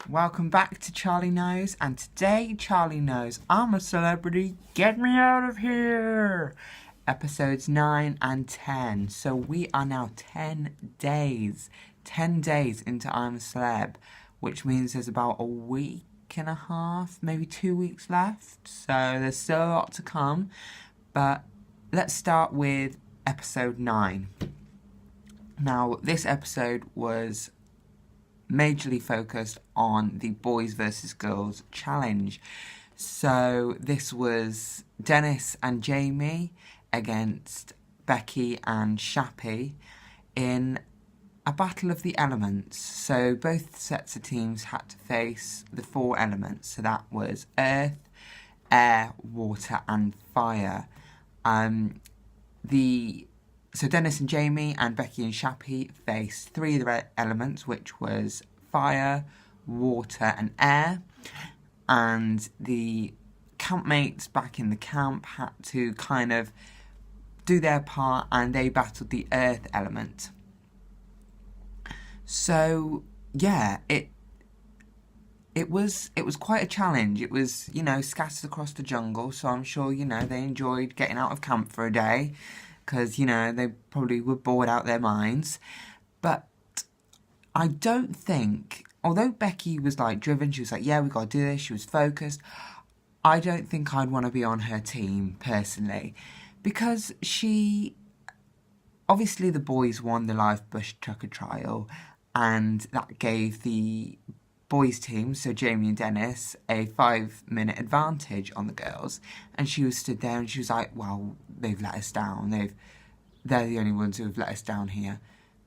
Welcome back to Charlie Knows, and today Charlie knows I'm a celebrity, get me out of here! Episodes 9 and 10. So we are now 10 days into I'm a Celeb, which means there's about a week and a half, maybe 2 weeks left. So there's still a lot to come, but let's start with episode 9. Now, this episode was majorly focused on the boys versus girls challenge. So this was Dennis and Jamie against Becky and Shappy in a battle of the elements. So both sets of teams had to face the 4 elements. So that was earth, air, water and fire. So Dennis and Jamie and Becky and Shappy faced 3 of the elements, which was fire, water and air. And the campmates back in the camp had to kind of do their part, and they battled the earth element. So yeah, it was quite a challenge. It was, scattered across the jungle, so I'm sure, they enjoyed getting out of camp for a day, because, they probably were bored out their minds. But I don't think, although Becky was, driven, she was like, yeah, we got to do this, she was focused, I don't think I'd want to be on her team, personally. Because obviously the boys won the live bush tucker trial, and that gave the boys team, so Jamie and Dennis, a 5-minute advantage on the girls. And she was stood there and she was like, well, they've let us down. They're the only ones who have let us down here.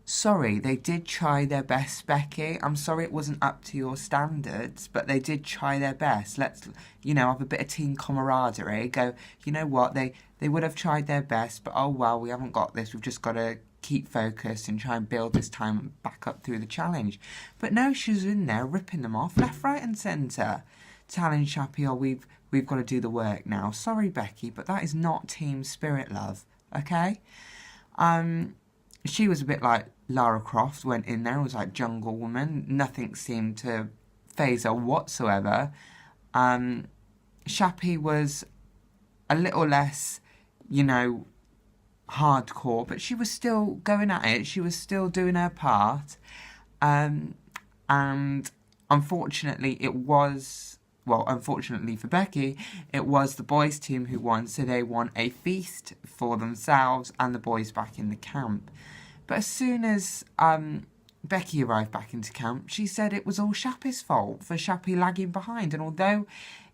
Sorry, they did try their best, Becky. I'm sorry it wasn't up to your standards, but they did try their best. Let's, have a bit of team camaraderie. Go, you know what, they would have tried their best, but oh well, we haven't got this. We've just got to keep focused and try and build this time back up through the challenge. But no, she was in there ripping them off left, right and centre, telling Shappy, oh, we've got to do the work now. Sorry, Becky, but that is not team spirit, love, okay? She was a bit like Lara Croft, went in there and was like Jungle Woman. Nothing seemed to faze her whatsoever. Shappy was a little less, hardcore, but she was still going at it. She was still doing her part. And unfortunately unfortunately for Becky, it was the boys team who won, so they won a feast for themselves and the boys back in the camp. But as soon as Becky arrived back into camp, she said it was all Shappy's fault for Shappy lagging behind. And although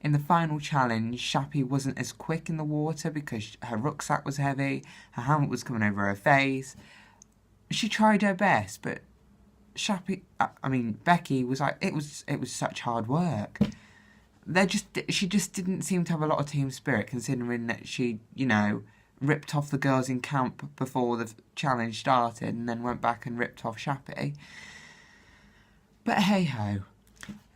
in the final challenge, Shappy wasn't as quick in the water because her rucksack was heavy, her helmet was coming over her face, she tried her best. But Becky was like, it was such hard work. She just didn't seem to have a lot of team spirit, considering that she, ripped off the girls in camp before the challenge started and then went back and ripped off Shappy. But hey-ho.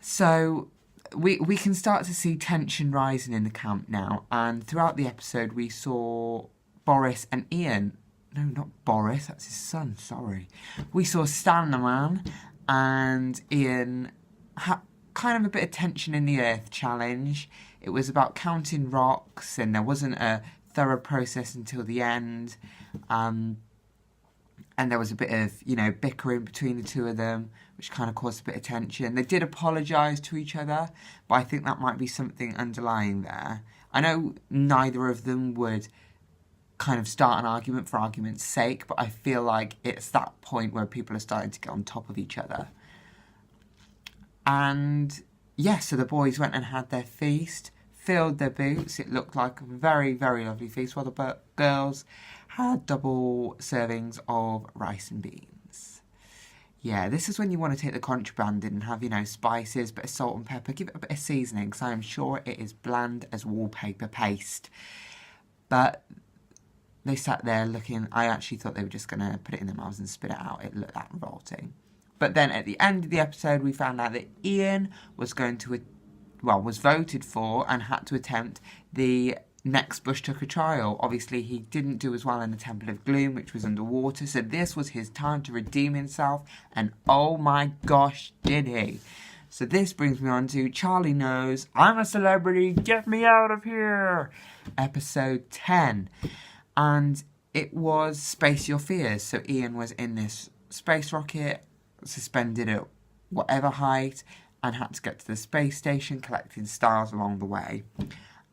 So we can start to see tension rising in the camp now, and throughout the episode we saw Boris and Ian. No, not Boris, that's his son, sorry. We saw Stan the man and Ian kind of a bit of tension in the Earth challenge. It was about counting rocks, and there wasn't a thorough process until the end. And there was a bit of, bickering between the two of them, which kind of caused a bit of tension. They did apologise to each other, but I think that might be something underlying there. I know neither of them would kind of start an argument for argument's sake, but I feel like it's that point where people are starting to get on top of each other. And yeah, so the boys went and had their feast, filled their boots. It looked like a very, very lovely feast, while the girls had double servings of rice and beans. Yeah, this is when you want to take the contraband in and have, spices, bit of salt and pepper, give it a bit of seasoning, because I am sure it is bland as wallpaper paste. But they sat there looking, I actually thought they were just going to put it in their mouths and spit it out. It looked that revolting. But then at the end of the episode, we found out that Ian was was voted for and had to attempt the next Bush Tucker trial. Obviously, he didn't do as well in the Temple of Gloom, which was underwater, so this was his time to redeem himself, and oh my gosh, did he. So this brings me on to Charlie Knows I'm a Celebrity, Get Me Out of Here, episode 10. And it was Space Your Fears. So Ian was in this space rocket, suspended at whatever height, and had to get to the space station, collecting stars along the way.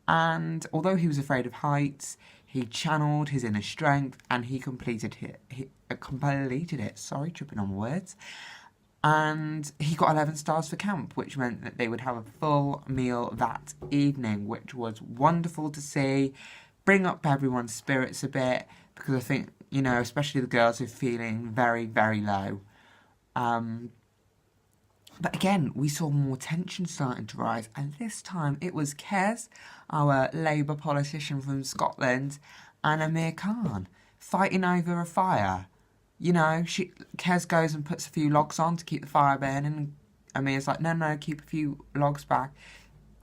And although he was afraid of heights, he channeled his inner strength and he completed it. Sorry, tripping on words. And he got 11 stars for camp, which meant that they would have a full meal that evening, which was wonderful to see. Bring up everyone's spirits a bit, because I think, you know, especially the girls are feeling very, very low. But again, we saw more tension starting to rise, and this time it was Kes, our Labour politician from Scotland, and Amir Khan fighting over a fire. You know, Kes goes and puts a few logs on to keep the fire burning, and Amir's like, no, keep a few logs back.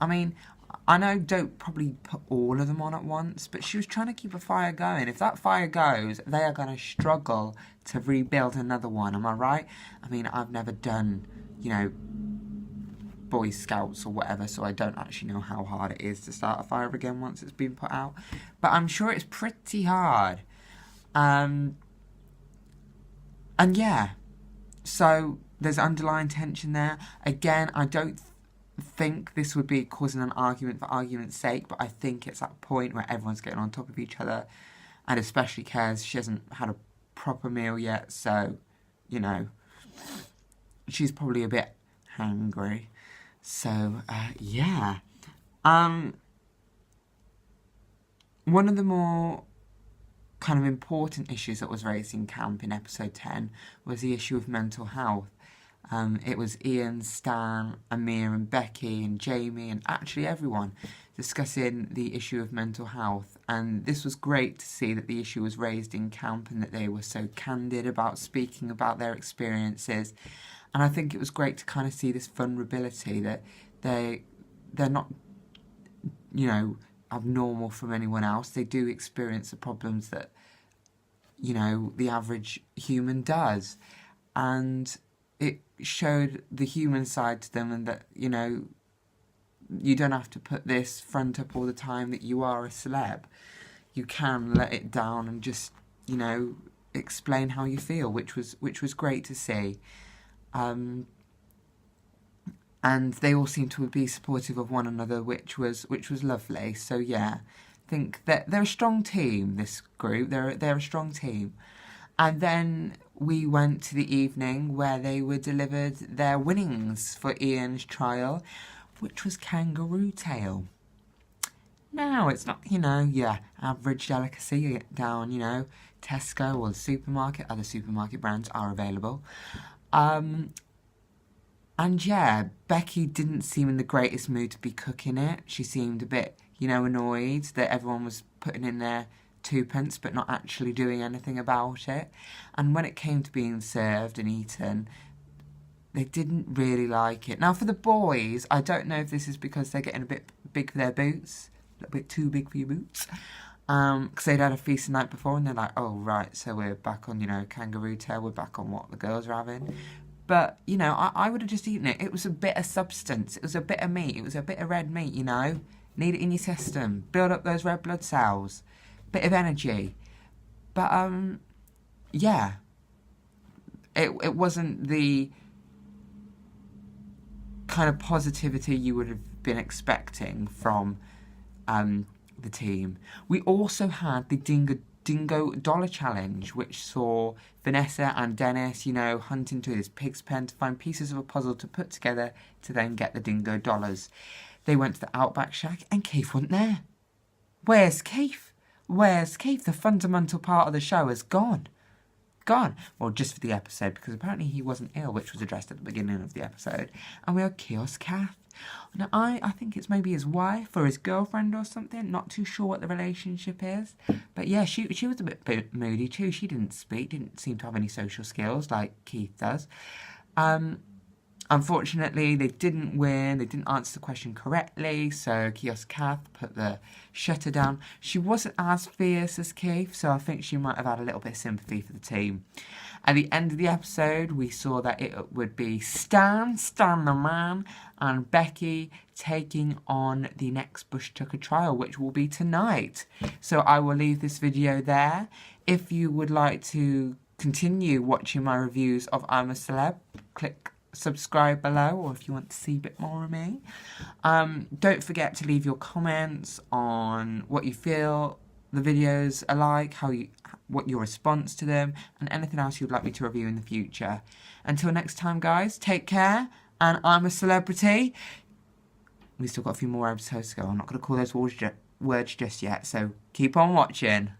I mean, I know don't probably put all of them on at once, but she was trying to keep a fire going. If that fire goes, they are going to struggle to rebuild another one, am I right? I mean, I've never done, you know, Boy Scouts or whatever, so I don't actually know how hard it is to start a fire again once it's been put out. But I'm sure it's pretty hard. And yeah, so there's underlying tension there. Again, I don't think this would be causing an argument for argument's sake, but I think it's that point where everyone's getting on top of each other, and especially Kes, she hasn't had a proper meal yet, so, you know, she's probably a bit hangry. So, yeah. One of the more kind of important issues that was raised in camp in episode 10 was the issue of mental health. It was Ian, Stan, Amir and Becky and Jamie and actually everyone discussing the issue of mental health. And this was great to see that the issue was raised in camp and that they were so candid about speaking about their experiences. And I think it was great to kind of see this vulnerability, that they're not, you know, abnormal from anyone else. They do experience the problems that, you know, the average human does. And it showed the human side to them, and that, you know, you don't have to put this front up all the time that you are a celeb. You can let it down and just, you know, explain how you feel, which was great to see. And they all seemed to be supportive of one another, which was lovely. So yeah, I think that they're a strong team. This group, they're a strong team. And then we went to the evening where they were delivered their winnings for Ian's trial, which was kangaroo tail. Now, it's not, you know, average delicacy down, you know, Tesco or the supermarket. Other supermarket brands are available. And yeah, Becky didn't seem in the greatest mood to be cooking it. She seemed a bit, you know, annoyed that everyone was putting in their twopence but not actually doing anything about it. And when it came to being served and eaten, they didn't really like it. Now, for the boys, I don't know if this is because they're getting a bit big for their boots, a little bit too big for your boots, because they'd had a feast the night before and they're like, oh, right, so we're back on, you know, kangaroo tail, we're back on what the girls are having. But, you know, I would have just eaten it. It was a bit of substance. It was a bit of meat. It was a bit of red meat, you know. Need it in your system. Build up those red blood cells. Bit of energy. But, yeah. It wasn't the kind of positivity you would have been expecting from the team. We also had the Dingo Dollar Challenge, which saw Vanessa and Dennis, you know, hunting to this pig's pen to find pieces of a puzzle to put together to then get the Dingo Dollars. They went to the Outback Shack and Keith wasn't there. Where's Keith? Where's Keith? The fundamental part of the show is gone. Gone. Well, just for the episode, because apparently he wasn't ill, which was addressed at the beginning of the episode. And we had Kiosk Kath. Now, I think it's maybe his wife or his girlfriend or something. Not too sure what the relationship is. But yeah, she was a bit moody too. She didn't speak, didn't seem to have any social skills like Keith does. Unfortunately, they didn't win. They didn't answer the question correctly. So Kiosk Kath put the shutter down. She wasn't as fierce as Keith, so I think she might have had a little bit of sympathy for the team. At the end of the episode, we saw that it would be Stan the man, and Becky taking on the next Bush Tucker trial, which will be tonight. So I will leave this video there. If you would like to continue watching my reviews of I'm a Celeb, click subscribe below, or if you want to see a bit more of me. Don't forget to leave your comments on what you feel the videos are like, what your response to them, and anything else you'd like me to review in the future. Until next time, guys, take care, and I'm a Celebrity. We've still got a few more episodes to go. I'm not going to call those words just yet, so keep on watching.